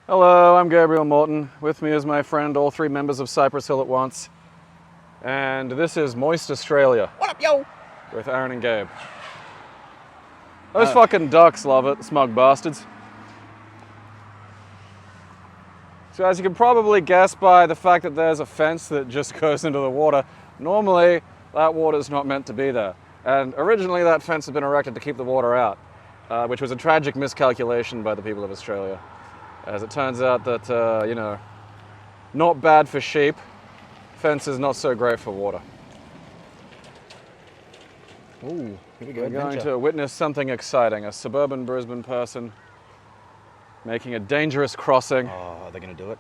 Hello, I'm Gabriel Morton. With me is my friend, all three members of Cypress Hill at once. And this is Moist Australia. What up, yo? With Aaron and Gabe. Those fucking ducks love it, smug bastards. So as you can probably guess by the fact that there's a fence that just goes into the water, normally that water's not meant to be there. And originally that fence had been erected to keep the water out, which was a tragic miscalculation by the people of Australia. As it turns out that, not bad for sheep, fence is not so great for water. Ooh, here we go. We're going to witness something exciting. A suburban Brisbane person making a dangerous crossing. Oh, are they going to do it?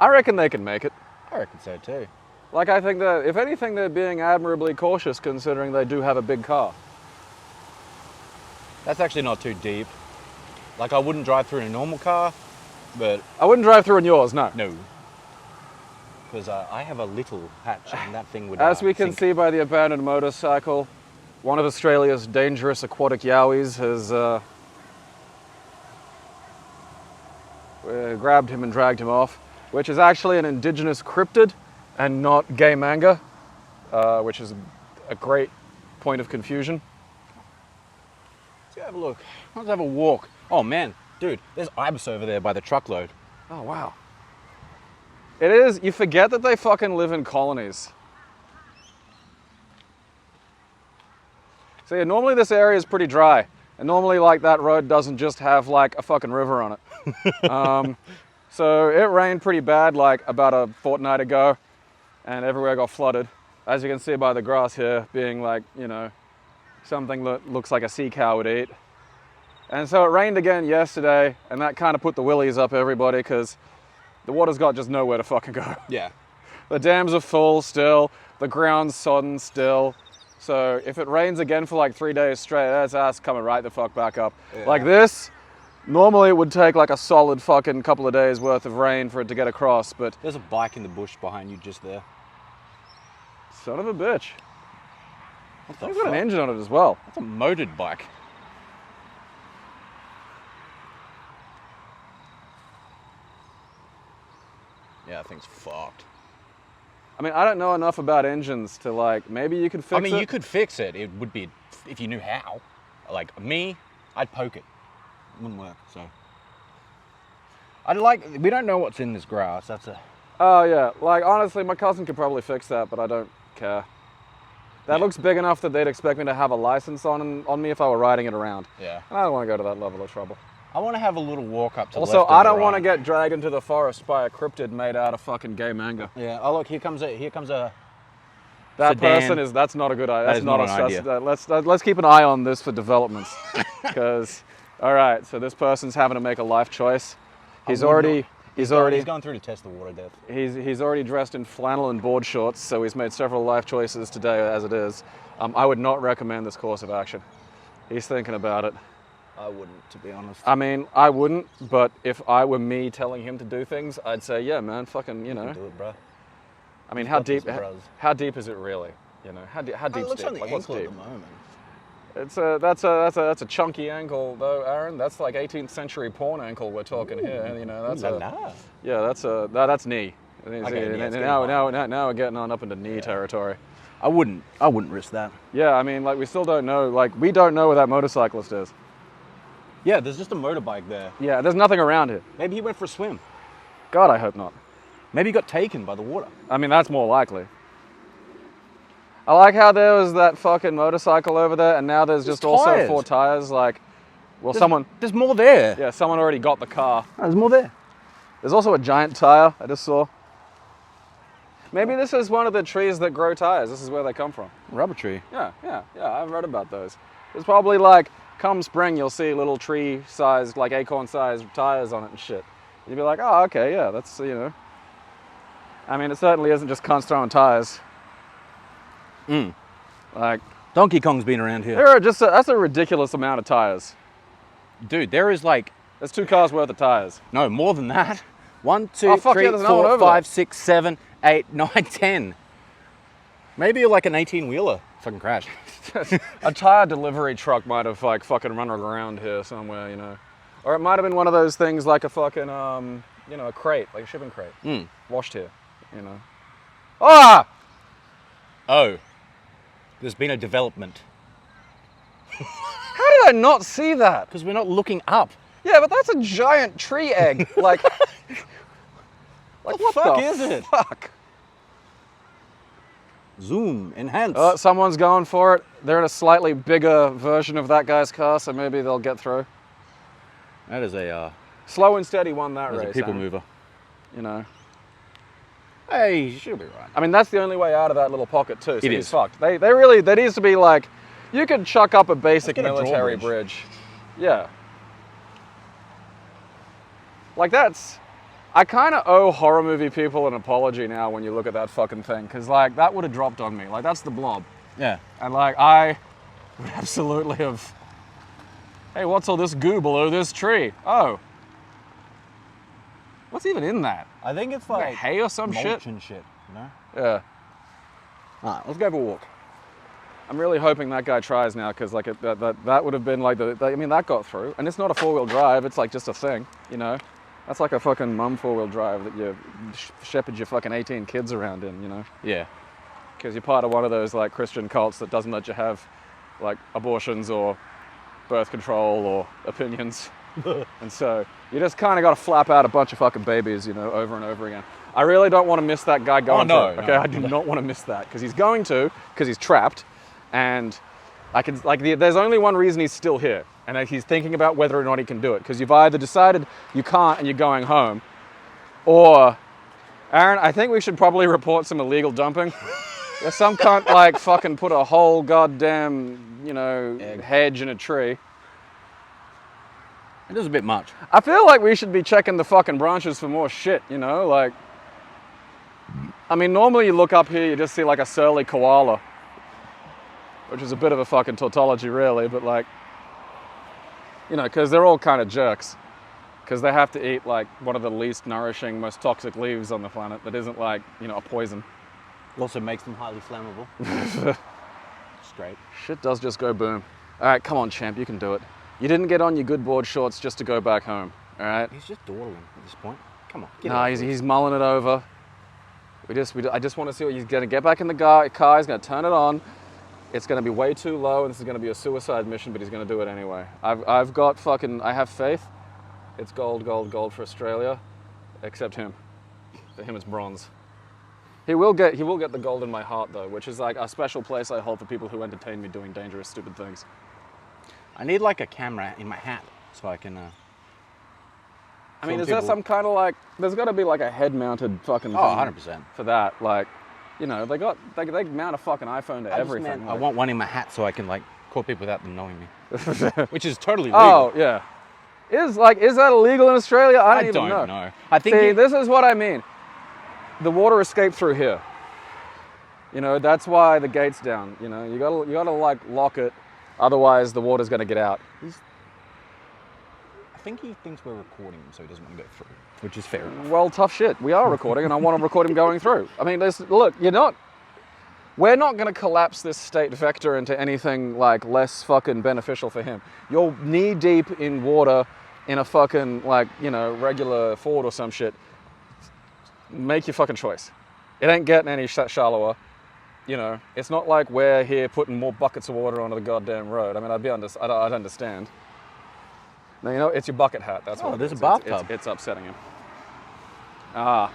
I reckon they can make it. I reckon so too. Like, I think that, if anything, they're being admirably cautious considering they do have a big car. That's actually not too deep. Like, I wouldn't drive through in a normal car, but... I wouldn't drive through in yours, no. No. Because I have a little hatch and that thing would As we can sink. see by the abandoned motorcycle, one of Australia's dangerous aquatic yowies has grabbed him and dragged him off, which is actually an indigenous cryptid and not gay manga, which is a great point of confusion. Let's have a look. Let's have a walk. Oh man, dude, there's ibis over there by the truckload. Oh, wow. It is, you forget that they fucking live in colonies. So yeah, normally this area is pretty dry. And normally like that road doesn't just have like a fucking river on it. So it rained pretty bad like about a fortnight ago and everywhere got flooded. As you can see by the grass here being like, something that looks like a sea cow would eat. And so it rained again yesterday, and that kind of put the willies up everybody because the water's got just nowhere to fucking go. Yeah. The dams are full still, the ground's sodden still. So if it rains again for like 3 days straight, that's us coming right the fuck back up. Yeah. Like this, normally it would take like a solid fucking couple of days worth of rain for it to get across, but... There's a bike in the bush behind you just there. Son of a bitch. What the It's got an fuck? engine on it as well. That's a motored bike. Yeah, that thing's fucked. I mean, I don't know enough about engines to like, maybe you could fix it. I mean, you could fix it. It would be, if you knew how. Like me, I'd poke it. It wouldn't work, so. We don't know what's in this grass. That's a... Oh yeah, like honestly, my cousin could probably fix that, but I don't care. That looks big enough that they'd expect me to have a license on me if I were riding it around. Yeah. And I don't want to go to that level of trouble. I want to have a little walk up to Also, left I and don't right. want to get dragged into the forest by a cryptid made out of fucking gay manga. Yeah. Oh look, here comes a That sedan. person that's not a good idea. That That's is not not an idea. Let's keep an eye on this for developments. Because, all right, so this person's having to make a life choice. He's already He's gone through to test the water depth. He's already dressed in flannel and board shorts, so he's made several life choices today as it is. I would not recommend this course of action. He's thinking about it. I wouldn't, to be honest. I mean, I wouldn't, but if I were me telling him to do things, I'd say, yeah, man, fucking, You can do it, bro. I mean, He's how got this, deep? bros. How deep is it really? How deep? It looks deep? on the Like, what's ankle deep? at the moment. That's a chunky ankle though, Aaron. That's like 18th century porn ankle we're talking here. That's Ooh la la. yeah, that's knee. Okay, yeah, it's Now we're getting on up into knee territory. I wouldn't risk that. Yeah, I mean, like we still don't know. Like we don't know where that motorcyclist is. Yeah, there's just a motorbike there. Yeah, there's nothing around here. Maybe he went for a swim. God, I hope not. Maybe he got taken by the water. I mean, that's more likely. I like how there was that fucking motorcycle over there, and now there's just also tires. 4 tires. Like, well, someone There's more there. yeah, someone already got the car. There's more there. There's also a giant tire I just saw. Maybe this is one of the trees that grow tires. This is where they come from. Rubber tree. Yeah, I've read about those. There's probably like, come spring, you'll see little tree-sized, like acorn-sized tires on it and shit. You'd be like, oh, okay, yeah, that's, I mean, it certainly isn't just cunts throwing tires. Like, Donkey Kong's been around here. there are that's a ridiculous amount of tires. Dude, there is like, There's 2 cars worth of tires. no, more than that. 1, 2, Oh, fuck 3, yeah, there's another one 4, over 5, there. 6, 7, 8, 9, 10. Maybe like an 18-wheeler. Fucking crash. A tire delivery truck might have like fucking run around here somewhere, Or it might have been one of those things like a fucking, you know, a crate, like a shipping crate. Washed here, you know. Ah! Oh. There's been a development. How did I not see that? Because we're not looking up. Yeah, but that's a giant tree egg. Like what the fuck the is it? Fuck. Zoom, enhance. Someone's going for it. They're in a slightly bigger version of that guy's car, so maybe they'll get through. That is a Slow and steady won that race. a people Aaron. mover. You know. Hey, she'll be right. I mean, that's the only way out of that little pocket too. So It he's is. fucked. They really, there needs to be like, you could chuck up a basic Let's get a military drawbridge. bridge. Yeah. Like that's, I kind of owe horror movie people an apology now when you look at that fucking thing, because like that would have dropped on me. Like that's the Blob. Yeah. And like I would absolutely have, hey, what's all this goo below this tree? Oh. What's even in that? I think it's Like like hay or some mulch shit? and shit, you know? Yeah. Alright, let's go for a walk. I'm really hoping that guy tries now, because like that would have been like I mean that got through, and it's not a 4-wheel drive. It's like just a thing, you know. That's like a fucking mum 4-wheel drive that you shepherd your fucking 18 kids around in, you know. Yeah. Because you're part of one of those like Christian cults that doesn't let you have like abortions or birth control or opinions, and so you just kind of got to flap out a bunch of fucking babies, you know, over and over again. I really don't want to miss that guy going no, through. no. Okay, I do not want to miss that because he's going to, because he's trapped. And I can like there's only one reason he's still here, and he's thinking about whether or not he can do it. Because you've either decided you can't and you're going home, or Aaron, I think we should probably report some illegal dumping. There's some cunt like fucking put a whole goddamn, you know, hedge in a tree. It is a bit much. I feel like we should be checking the fucking branches for more shit, you know, like. I mean, normally you look up here, you just see like a surly koala. Which is a bit of a fucking tautology, really, but like, you know, because they're all kind of jerks. Because they have to eat like one of the least nourishing, most toxic leaves on the planet that isn't like, you know, a poison. It also makes them highly flammable. Straight. Shit does just go boom. All right, come on, champ, you can do it. You didn't get on your good board shorts just to go back home, all right? He's just dawdling at this point. Come on, get No, he's mulling it over. I just want to see what he's going to get back in the car. He's going to turn it on. It's going to be way too low, and this is going to be a suicide mission, but he's going to do it anyway. I have faith. It's gold, gold, gold for Australia, except him. For him, it's bronze. He will get the gold in my heart, though, which is like a special place I hold for people who entertain me doing dangerous, stupid things. I need like a camera in my hat so I can. I mean, is there some kind of like? There's got to be like a head-mounted fucking thing 100%. for that. Like, you know, they mount a fucking iPhone to everything. I want one in my hat so I can like call people without them knowing me, which is totally legal. Oh yeah, is that illegal in Australia? I don't even know. I think See, this is what I mean. The water escaped through here. You know, that's why the gate's down. You know, you gotta like lock it, otherwise the water's gonna get out. I think he thinks we're recording him, so he doesn't want to go through, which is fair enough. Well, tough shit. We are recording, and I want to record him going through. I mean, look, we're not going to collapse this state vector into anything like less fucking beneficial for him. You're knee deep in water in a fucking like, you know, regular Ford or some shit. Make your fucking choice. It ain't getting any shallower. You know, it's not like we're here putting more buckets of water onto the goddamn road. I mean, I'd understand. No, you know, it's your bucket hat. That's what. There's a bathtub. It's upsetting him. Well,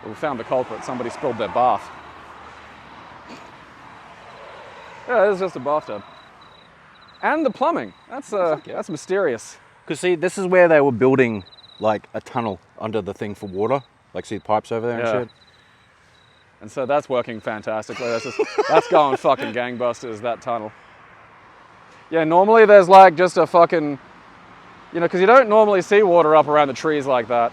we found the culprit. Somebody spilled their bath. Yeah, it's just a bathtub. And the plumbing. That's mysterious. Because see, this is where they were building like a tunnel under the thing for water. Like, see the pipes over there and shit. And so that's working fantastically. That's going fucking gangbusters, that tunnel. Yeah, normally there's like just a fucking, you know, because you don't normally see water up around the trees like that.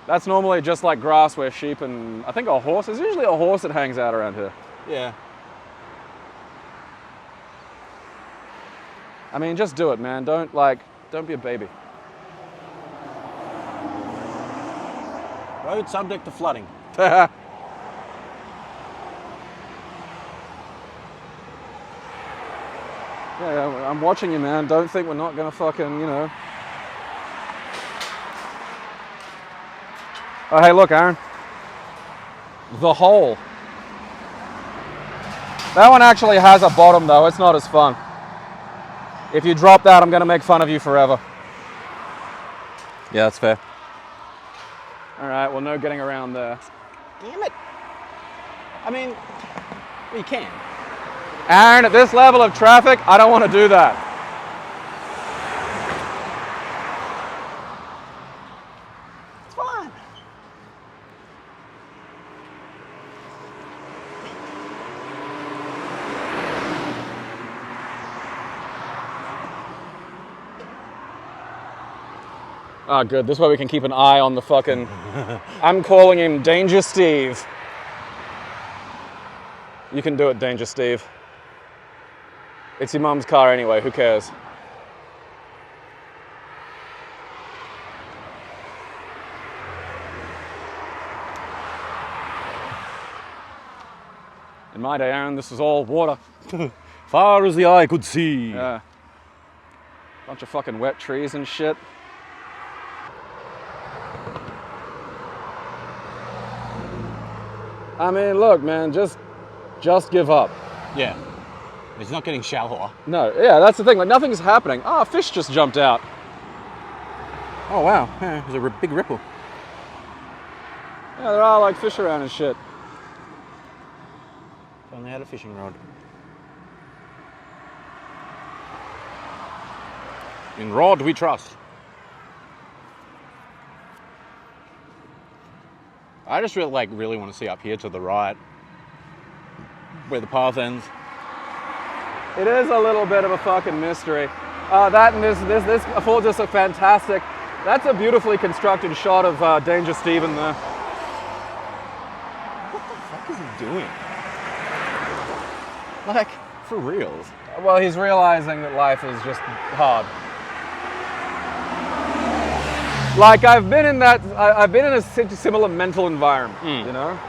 That's normally just like grass where sheep and I think a horse, there's usually a horse that hangs out around here. Yeah. I mean, just do it, man. Don't be a baby. Road subject to flooding. Yeah, I'm watching you, man. Don't think we're not gonna fucking, you know. Oh, hey, look, Aaron. The hole. That one actually has a bottom, though. It's not as fun. If you drop that, I'm going to make fun of you forever. Yeah, that's fair. All right, well, no getting around there. Damn it. I mean, you can. Aaron, at this level of traffic, I don't want to do that. It's fine. Ah, good. This way we can keep an eye on the fucking... I'm calling him Danger Steve. You can do it, Danger Steve. It's your mum's car anyway, who cares? In my day, Aaron, this was all water. Far as the eye could see. Yeah. Bunch of fucking wet trees and shit. I mean, look, man, just give up. Yeah. It's not getting shallower. No, yeah, that's the thing. Like, nothing's happening. Ah, a fish just jumped out. Oh, wow. Yeah, there's a big ripple. Yeah, there are, like, fish around and shit. If only had a fishing rod. In rod we trust. I just really want to see up here to the right, where the path ends. It is a little bit of a fucking mystery. That and this affords us a fantastic... That's a beautifully constructed shot of Danger Stephen there. What the fuck is he doing? Like, for reals. Well, he's realizing that life is just hard. Like, I've been in a similar mental environment, you know?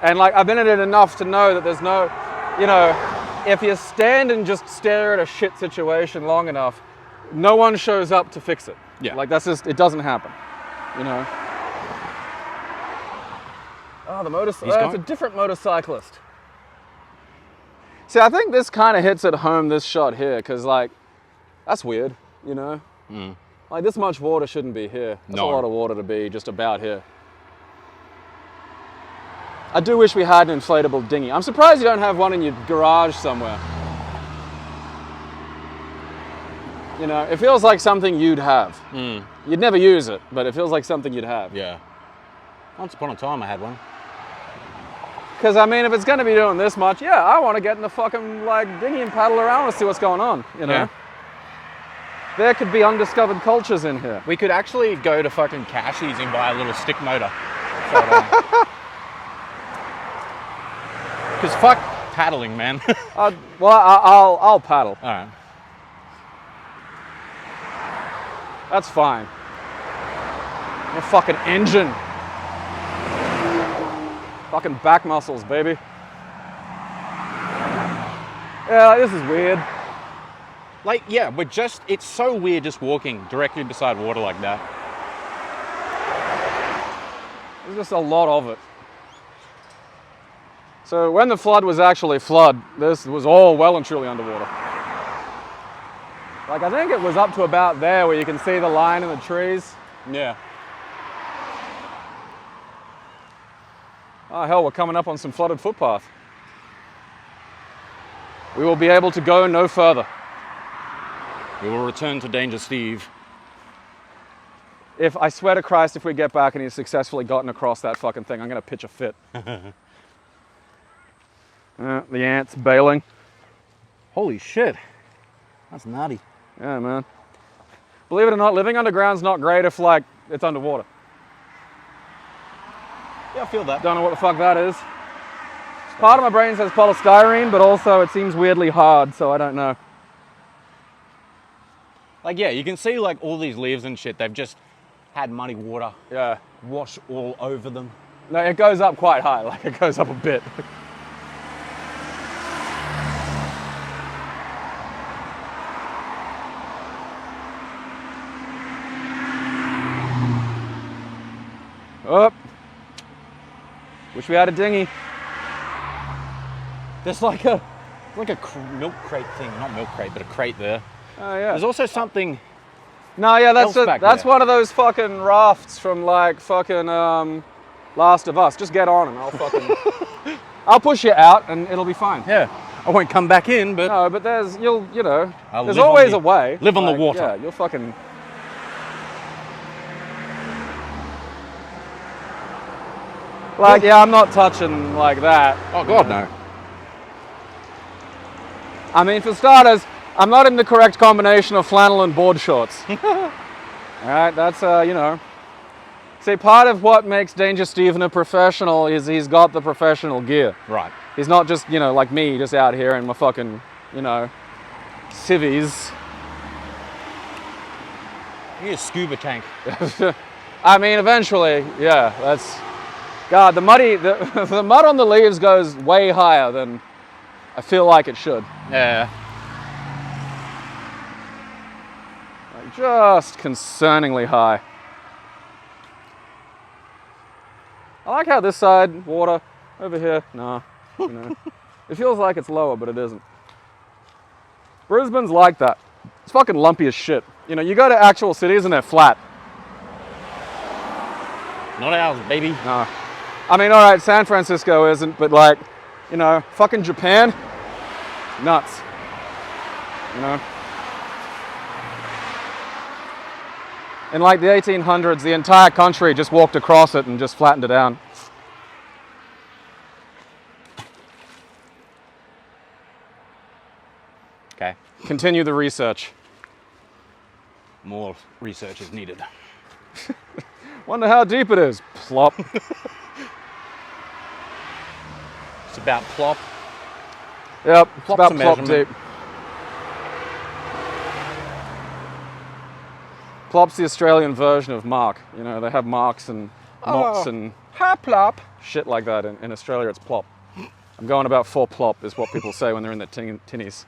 And like, I've been in it enough to know that there's no, you know, if you stand and just stare at a shit situation long enough, no one shows up to fix it. Yeah. Like, that's just, it doesn't happen, you know? Oh, the it's a different motorcyclist. See, I think this kind of hits at home, this shot here, because, like, that's weird, you know? Like, this much water shouldn't be here. That's a lot of water to be just about here. I do wish we had an inflatable dinghy. I'm surprised you don't have one in your garage somewhere. You know, it feels like something you'd have. You'd never use it, but it feels like something you'd have. Yeah. Once upon a time I had one. Because, I mean, if it's going to be doing this much, yeah, I want to get in the fucking, like, dinghy and paddle around and see what's going on, you know? Yeah. There could be undiscovered cultures in here. We could actually go to fucking Cashy's and buy a little stick motor. Because fuck paddling, man. Well, I'll paddle. All right. That's fine. I'm a fucking engine. Fucking back muscles, baby. Yeah, this is weird. Like, yeah, it's so weird just walking directly beside water like that. There's just a lot of it. So when the flood was actually flood, this was all well and truly underwater. Like, I think it was up to about there where you can see the line in the trees. Yeah. Oh hell, we're coming up on some flooded footpath. We will be able to go no further. We will return to Danger Steve. I swear to Christ, if we get back and he's successfully gotten across that fucking thing, I'm gonna pitch a fit. The ant's bailing. Holy shit. That's nutty. Yeah, man. Believe it or not, living underground's not great if, like, it's underwater. Yeah, I feel that. Don't know what the fuck that is. Part of my brain says polystyrene, but also it seems weirdly hard, so I don't know. Like, yeah, you can see, like, all these leaves and shit, they've just had muddy water wash all over them. No, it goes up quite high, like, it goes up a bit. Oh. Wish we had a dinghy. There's like a milk crate thing, not milk crate, but a crate there. Oh yeah. There's also something. No, yeah, that's else back that's there. one of those fucking rafts from like fucking Last of Us. Just get on and I'll fucking I'll push you out and it'll be fine. Yeah, I won't come back in, but No, but there's you know I'll there's live on always the- a way. live on the water. Yeah, you'll fucking. Like, yeah, I'm not touching like that. oh god, no. I mean, for starters, I'm not in the correct combination of flannel and board shorts. All right, that's you know. See, part of what makes Danger Stephen a professional is he's got the professional gear. Right. He's not just, you know, like me, just out here in my fucking, you know, civvies. Here's a scuba tank. I mean, eventually, yeah, that's... God, the mud on the leaves goes way higher than I feel like it should. Yeah. Like, just concerningly high. I like how this side, water, over here, nah, you know. It feels like it's lower, but it isn't. Brisbane's like that. It's fucking lumpy as shit. You know, you go to actual cities and they're flat. Not ours, baby. No. I mean, all right, San Francisco isn't, but like, you know, fucking Japan, nuts. You know? In like the 1800s, the entire country just walked across it and just flattened it down. Okay. Continue the research. More research is needed. Wonder how deep it is. Plop. It's about plop. Yep, it's Plop's about a plop measurement. deep. Plop's the Australian version of mark. You know, they have marks and knots and Hi, plop. shit like that. In Australia, it's plop. I'm going about 4 plop is what people say when they're in their tinnies.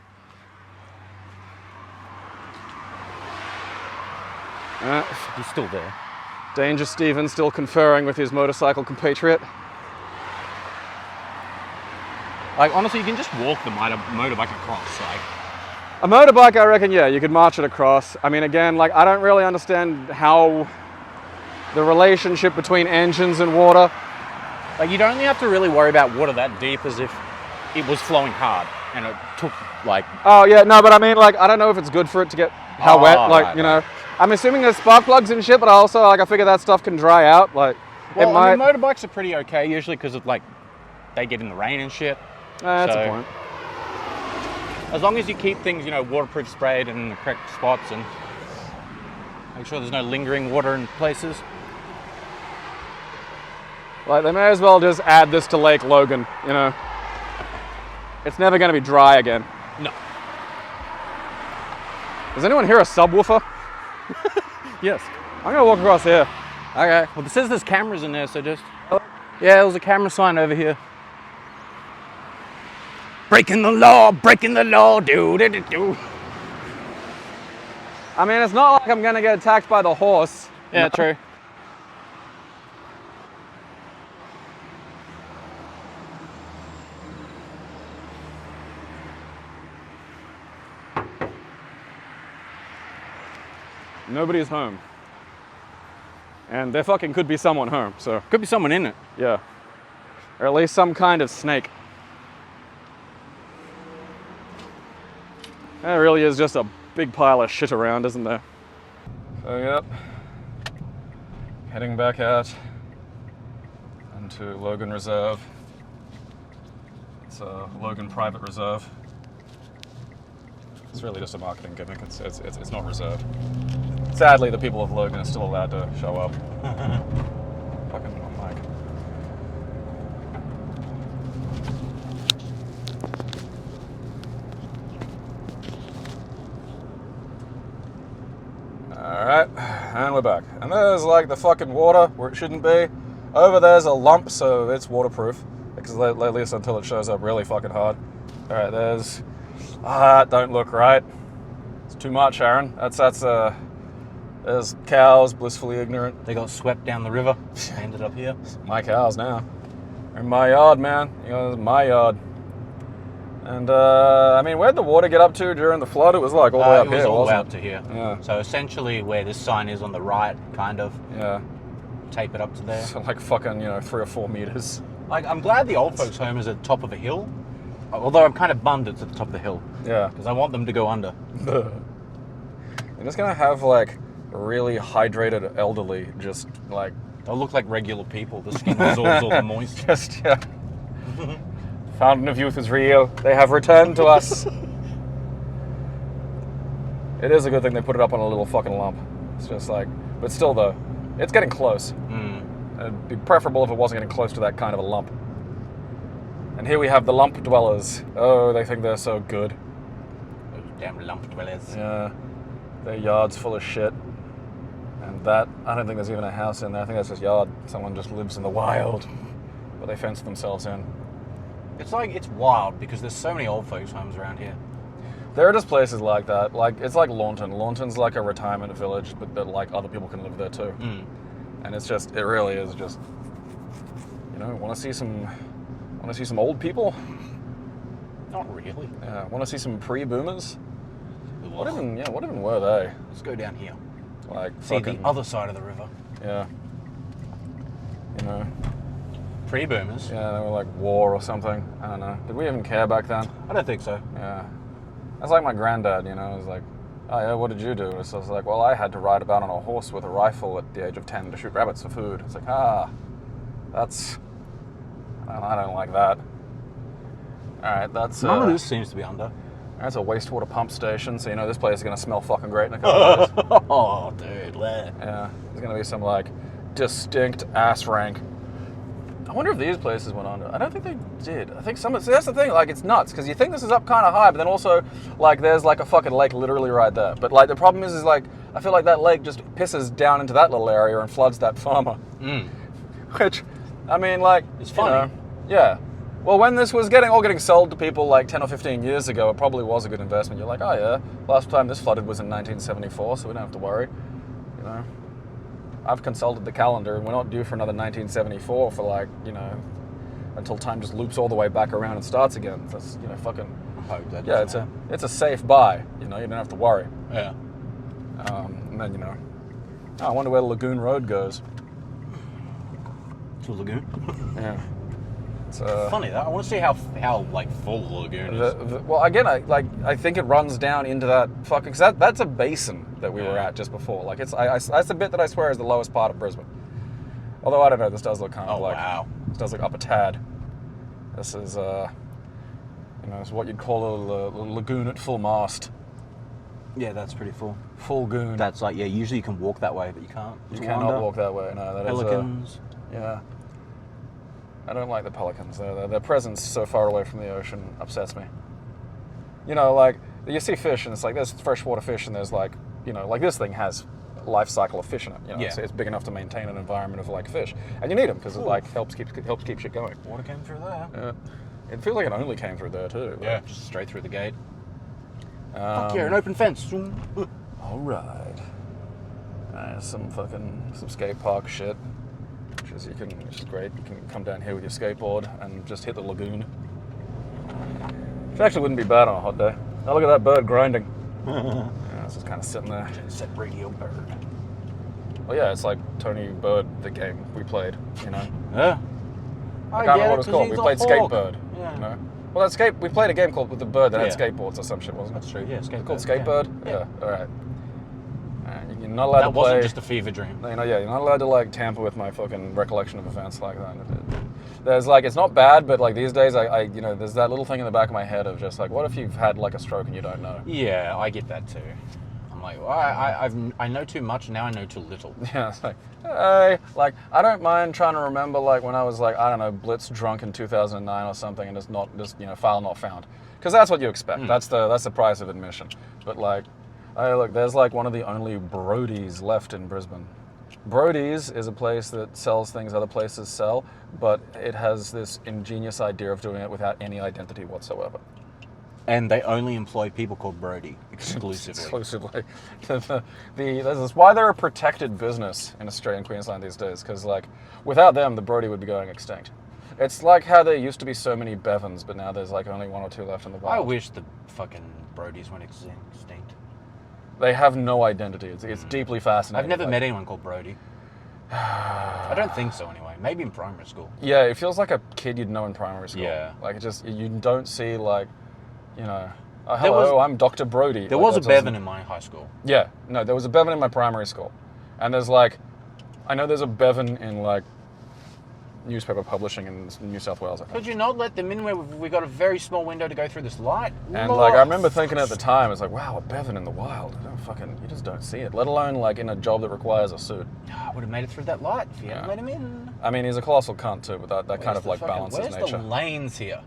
He's still there. Danger Stephen still conferring with his motorcycle compatriot. Like, honestly, you can just walk the motorbike across. Like, A motorbike, I reckon, yeah, you could march it across. I mean, again, like, I don't really understand how the relationship between engines and water. you don't have to really worry about water that deep as if it was flowing hard and it took, like... Oh, yeah, no, but I mean, like, I don't know if it's good for it to get how Oh, wet, like, right, you know. I'm assuming there's spark plugs and shit, but also, like, I figure that stuff can dry out, like, Well, it might... I mean, motorbikes are pretty okay usually because of, like, they get in the rain and shit. That's so- a point. As long as you keep things, you know, waterproof sprayed and in the correct spots and make sure there's no lingering water in places. Like, they may as well just add this to Lake Logan, you know. It's never going to be dry again. No. Does anyone hear a subwoofer? Yes. I'm going to walk across here. Okay. Well, it says there's cameras in there, so just... Yeah, there's a camera sign over here. Breaking the law, do. I mean, it's not like I'm going to get attacked by the horse. Yeah, true. Nobody's home. And there fucking could be someone home, so Could be someone in it. yeah. Or at least some kind of snake. There really is just a big pile of shit around, isn't there? So, yep. Heading back out into Logan Reserve. It's a Logan Private Reserve. It's really just a marketing gimmick. It's not reserved. Sadly, the people of Logan are still allowed to show up. Fucking Mike. Alright, and we're back. And there's like the fucking water where it shouldn't be. Over there's a lump, so it's waterproof. Because at least until it shows up really fucking hard. Alright, there's... that don't look right. It's too much, Aaron. That's There's cows, blissfully ignorant. They got swept down the river. They ended up here. My cows now. They're in my yard, man. You know, it's my yard. And, I mean, where'd the water get up to during the flood? It was like all the way up It was here, all the way wasn't up to here. Yeah. So essentially where this sign is on the right, kind of. Yeah. Tape it up to there. So like fucking, 3 or 4 meters. Like, I'm glad the old folks' home is at the top of a hill. Although I'm kind of bummed it's at the top of the hill. Yeah. Because I want them to go under. You're just gonna have like really hydrated elderly, just like They'll look like regular people. The skin absorbs all the moisture. just yeah. Fountain of youth is real. They have returned to us. It is a good thing they put it up on a little fucking lump. It's just like, but still though, it's getting close. It'd be preferable if it wasn't getting close to that kind of a lump. And here we have the lump dwellers. Oh, they think they're so good. Those damn lump dwellers. Yeah, their yard's full of shit. And that, I don't think there's even a house in there. I think that's just yard. Someone just lives in the wild. But they fence themselves in. It's like, it's wild because there's so many old folks' homes around here. There are just places like that. Like, it's like Launton. Launton's like a retirement village, but like other people can live there too. And it's just, it really is just, want to see some old people? Not really. Yeah, want to see some pre-boomers? Ugh. What even were they? Let's go down here. Like, See fucking, the other side of the river. yeah. Pre-boomers? Yeah, they were like war or something. I don't know. Did we even care back then? I don't think so. Yeah. That's like my granddad, it was like, oh yeah, what did you do? So I was like, well, I had to ride about on a horse with a rifle at the age of 10 to shoot rabbits for food. It's like, that's, I don't like that. All right, that's... None of this seems to be under. That's a wastewater pump station, so this place is going to smell fucking great in a couple of days. Oh, dude, where? Yeah, there's going to be some, like, distinct ass rank. I wonder if these places went under. I don't think they did. I think see, that's the thing, like, it's nuts, because you think this is up kind of high, but then also, like, there's, like, a fucking lake literally right there. But, like, the problem is like, I feel like that lake just pisses down into that little area and floods that farmer. Which, I mean, like... It's funny. Yeah. Well, when this was getting sold to people like 10 or 15 years ago, it probably was a good investment. You're like, oh yeah, last time this flooded was in 1974, so we don't have to worry. I've consulted the calendar, and we're not due for another 1974 for like, until time just loops all the way back around and starts again. That's, fucking... I hope that Yeah, it's a safe buy. You don't have to worry. Yeah. And then, I wonder where the Lagoon Road goes. To Lagoon? Yeah. It's funny that I want to see how like full the lagoon is. Well, again, I think it runs down into that fucking... Cause that's a basin that we were at just before. Like that's the bit that I swear is the lowest part of Brisbane. Although I don't know, this does look kind of like... Wow. This does look up a tad. This is it's what you'd call a lagoon at full mast. Yeah, that's pretty full. Full goon. That's like, yeah, usually you can walk that way, but you can't. You cannot walk that way. No, that Pelicans. is... Yeah. I don't like the pelicans. Their presence so far away from the ocean upsets me. Like, you see fish, and it's like, there's freshwater fish, and there's like, like this thing has a life cycle of fish in it. Yeah. So it's big enough to maintain an environment of like fish. And you need them, because it like helps keep shit going. Water came through there. Yeah. It feels like it only came through there too. Yeah, just straight through the gate. Fuck yeah, an open fence. All right. Some skate park shit. Which is great. You can come down here with your skateboard and just hit the lagoon. Which actually wouldn't be bad on a hot day. Oh, look at that bird grinding. It's just kind of sitting there. Set radio bird. Well, yeah, it's like Tony Bird, the game we played, Yeah. I can't remember what it was called. We played Skatebird, Yeah. Well, we played a game called with the bird that had skateboards or some shit, wasn't it? That's true, yeah. It's called Skatebird? Yeah. All right. You're not allowed to play... That wasn't just a fever dream. You're not allowed to like tamper with my fucking recollection of events like that. There's like, it's not bad, but like these days, there's that little thing in the back of my head of just like, what if you've had like a stroke and you don't know? Yeah, I get that too. I'm like, well, I know too much, and now I know too little. Yeah, it's like, hey, like I don't mind trying to remember like when I was like, I don't know, blitz drunk in 2009 or something, and file not found, because that's what you expect. That's the price of admission. But like. Hey, look, there's like one of the only Brodies left in Brisbane. Brodies is a place that sells things other places sell, but it has this ingenious idea of doing it without any identity whatsoever. And they only employ people called Brody exclusively. Exclusively. That's why they're a protected business in Australian Queensland these days, because like without them, the Brody would be going extinct. It's like how there used to be so many Bevins, but now there's like only 1 or 2 left in the wild. I wish the fucking Brodies went extinct. They have no identity. It's deeply fascinating. I've never met anyone called Brody. I don't think so anyway. Maybe in primary school. Yeah, it feels like a kid you'd know in primary school. Yeah. Like it just, you don't see like, you know, oh, hello, I'm Dr. Brody. There like, was a Bevan in my high school. Yeah, no, there was a Bevan in my primary school. And there's like, I know there's a Bevan in like newspaper publishing in New South Wales, I think. Could you not let them in where we got a very small window to go through this light? And like, I remember thinking at the time, it's like, wow, a Bevan in the wild. You just don't see it. Let alone like in a job that requires a suit. I would have made it through that light if you hadn't let him in. I mean, he's a colossal cunt too, but that kind of like balances nature. Where's the lanes here?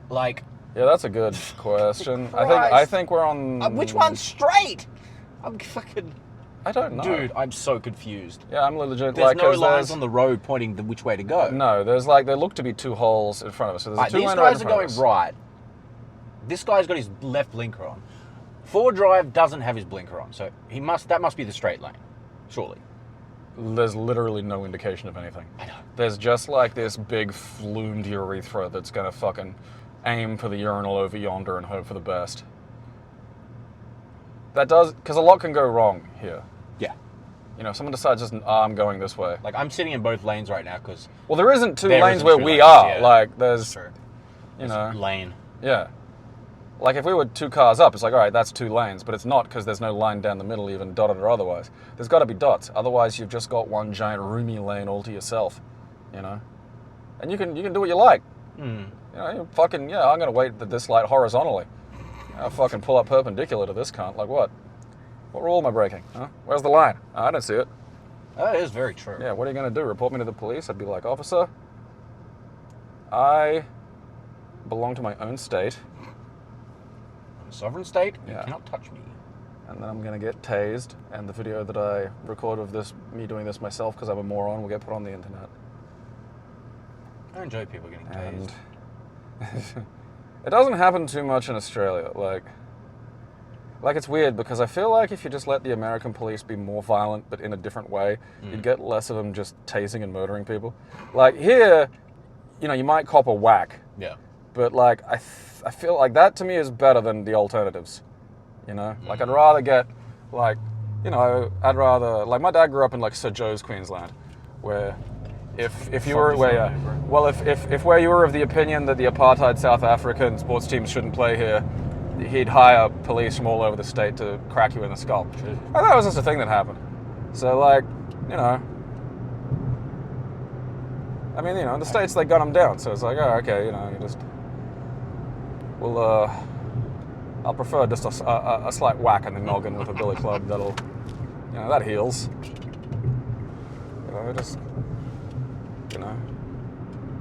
Like... Yeah, that's a good question. Christ. I think we're on... which one's straight? I'm fucking... I don't know. Dude, I'm so confused. Yeah, I'm legit. There's like, no lines on the road pointing which way to go. No, there's like, there look to be 2 holes in front of us. So there's a 2-lane these road guys in are front going of us. right. This guy's got his left blinker on. 4 Drive doesn't have his blinker on, so that must be the straight lane, surely. There's literally no indication of anything. I know. There's just like this big flumed urethra that's gonna fucking aim for the urinal over yonder and hope for the best. That does, because a lot can go wrong here. Yeah. You know, someone decides just, I'm going this way. Like, I'm sitting in both lanes right now because... Well, there isn't 2 there lanes isn't where 2 we lanes, are. yeah. Like, there's, True. you know. Lane. Yeah. Like, if we were 2 cars up, it's like, all right, that's 2 lanes, but it's not because there's no line down the middle, even dotted or otherwise. There's got to be dots. Otherwise, you've just got one giant roomy lane all to yourself, you know? And you can do what you like. Mm. You know, you fucking, yeah, I'm going to wait at this light horizontally. I'll fucking pull up perpendicular to this cunt. Like, what? What rule am I breaking? Huh? Where's the line? Oh, I don't see it. That is very true. Yeah, what are you going to do? Report me to the police? I'd be like, officer, I belong to my own state. I'm a sovereign state, Yeah. you cannot touch me. And then I'm going to get tased, and the video that I record of this, me doing this myself because I'm a moron, will get put on the internet. I enjoy people getting tased. And it doesn't happen too much in Australia. Like it's weird because I feel like if you just let the American police be more violent but in a different way, you'd get less of them just tasing and murdering people. Like here, you know, you might cop a whack. Yeah. But like, I feel like that to me is better than the alternatives. You know? Like I'd rather get, like, you know, like my dad grew up in like Sir Joe's, Queensland, where if you were, if where you were of the opinion that the apartheid South African sports teams shouldn't play here, he'd hire police from all over the state to crack you in the skull. True. And that was just a thing that happened. So like, you know, I mean, you know, in the States they gun them down, so it's like, oh, okay, you know, you just, I'll prefer just a slight whack in the noggin with a billy club that'll, you know, that heals. You know, just, you know,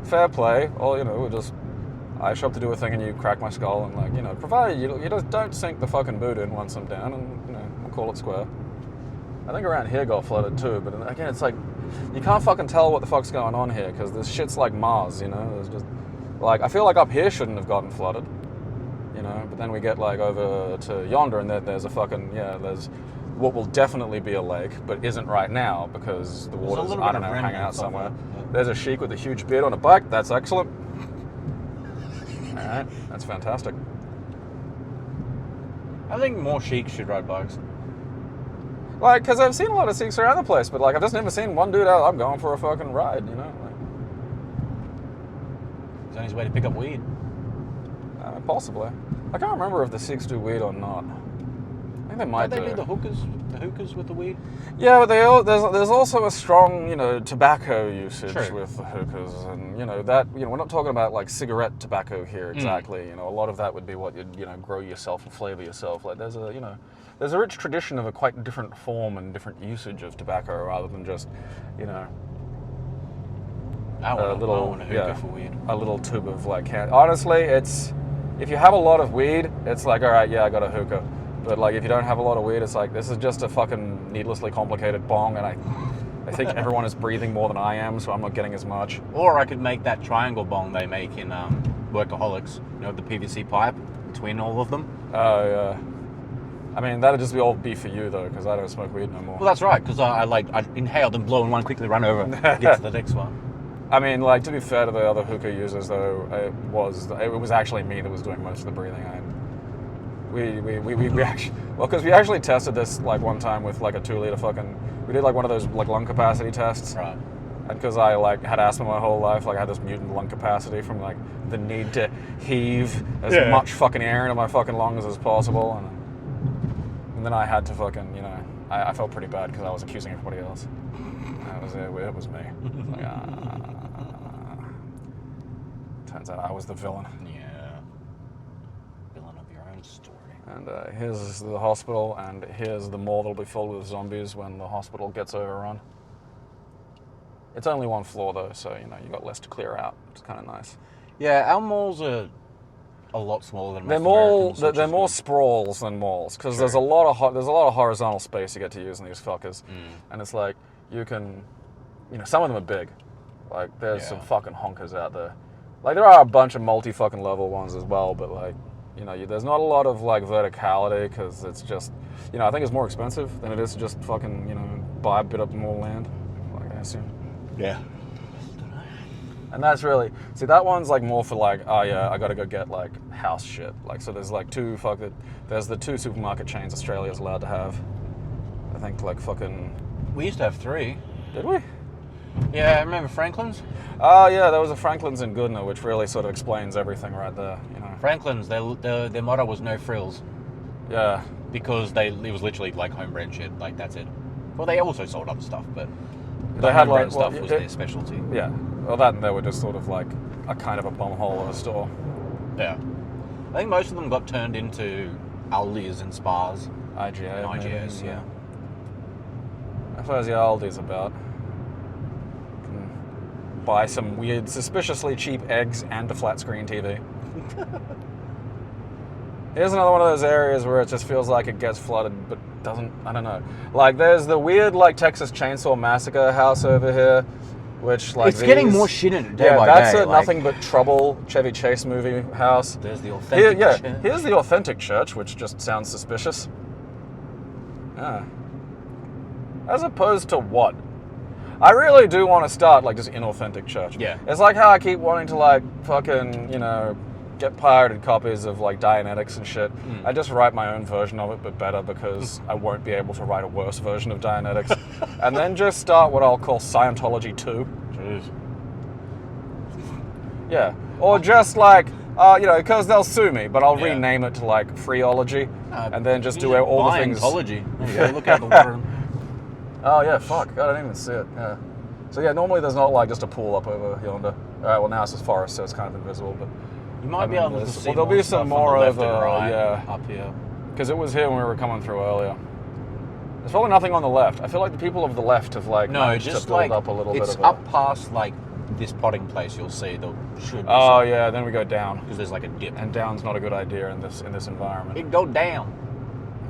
fair play, or, you know, just, I show up to do a thing and you crack my skull and like, you know, provided you just don't sink the fucking boot in once I'm down and, you know, we'll call it square. I think around here got flooded too, but again, it's like, you can't fucking tell what the fuck's going on here because this shit's like Mars, you know? There's just, like, I feel like up here shouldn't have gotten flooded, you know? But then we get like over to yonder and there's a fucking, yeah, there's what will definitely be a lake, but isn't right now because the water's, I don't know, hanging out somewhere. There's a sheik with a huge beard on a bike, that's excellent. Alright, that's fantastic. I think more sheiks should ride bikes. Like, because I've seen a lot of Sikhs around the place, but like, I've just never seen one dude out, I'm going for a fucking ride, you know? Like, It's on his way to pick up weed. possibly. I can't remember if the Sikhs do weed or not. I think they might Don't they do the hookahs with the weed? Yeah, but there's also a strong, you know, tobacco usage with the hookahs, and you know that, you know, we're not talking about like cigarette tobacco here exactly. You know, a lot of that would be what you'd, you know, grow yourself and flavor yourself. Like there's a, you know, there's a rich tradition of a quite different form and different usage of tobacco rather than just, you know, I want a hookah for weed. A little tube of like honestly, it's, if you have a lot of weed, it's like, all right, yeah, I got a hookah. But like, if you don't have a lot of weed, it's like, this is just a fucking needlessly complicated bong, and I think everyone is breathing more than I am, so I'm not getting as much. Or I could make that triangle bong they make in Workaholics, you know, the PVC pipe. between all of them. Oh, yeah. I mean, that'd just be all be for you, though, because I don't smoke weed no more. Well, that's right, because I inhale, then blow in one, quickly run over, get to the next one. I mean, like, to be fair to the other hookah users, though, it was actually me that was doing most of the breathing. We actually, well, because we actually tested this, like, one time with, like, a 2-liter fucking, we did, like, one of those, like, lung capacity tests. Right. And because I, like, had asthma my whole life, like, I had this mutant lung capacity from, like, the need to heave as much fucking air into my fucking lungs as possible. And then I had to fucking, you know, I felt pretty bad because I was accusing everybody else. That was it. It was me. Like, turns out I was the villain. Yeah. Villain of your own story. And here's the hospital, and here's the mall that'll be filled with zombies when the hospital gets overrun. It's only one floor though, so you know you got less to clear out. It's kind of nice. Yeah, our malls are a lot smaller than most They're more sprawls than malls because there's a lot of horizontal space you get to use in these fuckers, and it's like you can, you know, some of them are big. Like there's some fucking honkers out there. Like there are a bunch of multi-fucking level ones as well, but like, you know, there's not a lot of like verticality because it's just, you know, I think it's more expensive than it is to just fucking, you know, buy a bit of more land. Like I assume. Yeah. And that's really, see, that one's like more for like, oh yeah, I gotta go get like house shit. Like, so there's like there's the 2 supermarket chains Australia's allowed to have. I think like fucking. We used to have 3. Did we? Yeah, remember Franklin's? Oh yeah, there was a Franklin's in Goodna, which really sort of explains everything right there, you know. Franklin's, their motto was no frills. Yeah. Because it was literally like homebred shit, like that's it. Well, they also sold other stuff, but they had homebred like stuff was their specialty. Yeah. Well, that and they were just sort of like a kind of a bumhole of a store. Yeah. I think most of them got turned into Aldi's and Spars. IGA. And IGAs, maybe, yeah. I suppose, yeah, Aldi's about. Can buy some weird, suspiciously cheap eggs and a flat screen TV. Here's another one of those areas where it just feels like it gets flooded, but doesn't, I don't know. Like, there's the weird, like, Texas Chainsaw Massacre house over here, which, like, it's getting more shit in it day by that's day. a Nothing But Trouble Chevy Chase movie house. There's the authentic church. Here's the authentic church, which just sounds suspicious. Yeah. As opposed to what? I really do want to start, like, just inauthentic church. Yeah. It's like how I keep wanting to, like, fucking, you know, get pirated copies of, like, Dianetics and shit. I just write my own version of it, but better, because I won't be able to write a worse version of Dianetics. And then just start what I'll call Scientology 2. Jeez. Yeah. Or just, like, you know, because they'll sue me, but I'll rename it to, like, Freeology, and then just do all the things. Scientology. There you go. Look out the water. Oh, yeah, fuck. God, I didn't even see it. Yeah. So, yeah, normally there's not, like, just a pool up over yonder. All right, well, now it's just forest, so it's kind of invisible, but... You might be able to see there'll be some more left over, and right yeah, up here. because it was here when we were coming through earlier. There's probably nothing on the left. I feel like the people of the left have like managed to build up a little bit of it's up past like this potting place. You'll see there should be yeah, then we go down because there's like a dip, and down's not a good idea in this environment. It go down.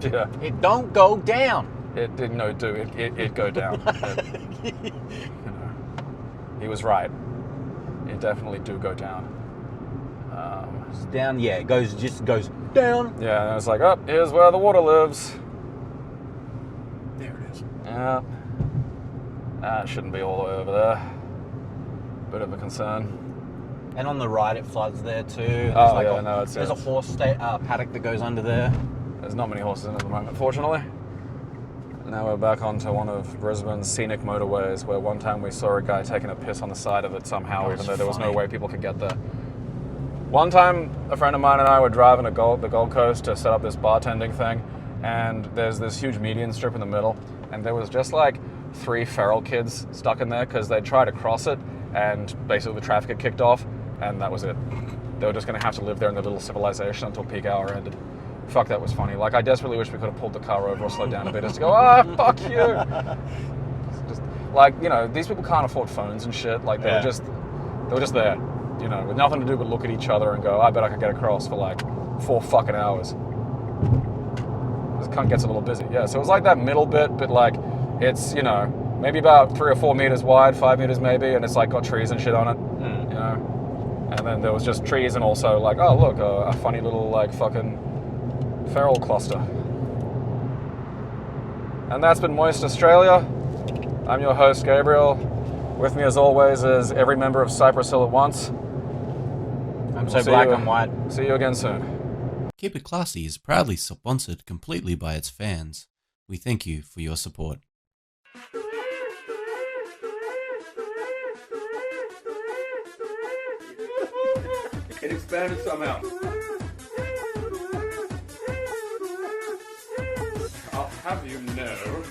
Yeah. It don't go down. It didn't it go down. You know, he was right. It definitely do go down. It's down, yeah, it just goes down. Yeah, and it's like, oh, here's where the water lives. There it is. Yeah. That shouldn't be all the way over there. Bit of a concern. And on the right, it floods there too. There's a horse paddock that goes under there. There's not many horses in at the moment, fortunately. Now we're back onto one of Brisbane's scenic motorways, where one time we saw a guy taking a piss on the side of it somehow, even though there was no way people could get there. One time, a friend of mine and I were driving the Gold Coast to set up this bartending thing, and there's this huge median strip in the middle, and there was just like 3 feral kids stuck in there because they'd tried to cross it, and basically the traffic had kicked off, and that was it. They were just going to have to live there in their little civilization until peak hour ended. Fuck, that was funny. Like, I desperately wish we could have pulled the car over or slowed down a bit just to go, fuck you! Just, like, you know, these people can't afford phones and shit. Like, they were just there. You know, with nothing to do but look at each other and go, I bet I could get across for like 4 fucking hours. This cunt gets a little busy. Yeah, so it was like that middle bit, but like, it's, you know, maybe about 3 or 4 meters wide, 5 meters maybe, and it's like got trees and shit on it. You know? And then there was just trees and also like, oh look, a funny little like fucking feral cluster. And that's been Moist Australia. I'm your host, Gabriel. With me as always is every member of Cypress Hill at once. I'm so black and white. See you again soon. Keep It Classy is proudly sponsored completely by its fans. We thank you for your support. It expanded somehow. I'll have you know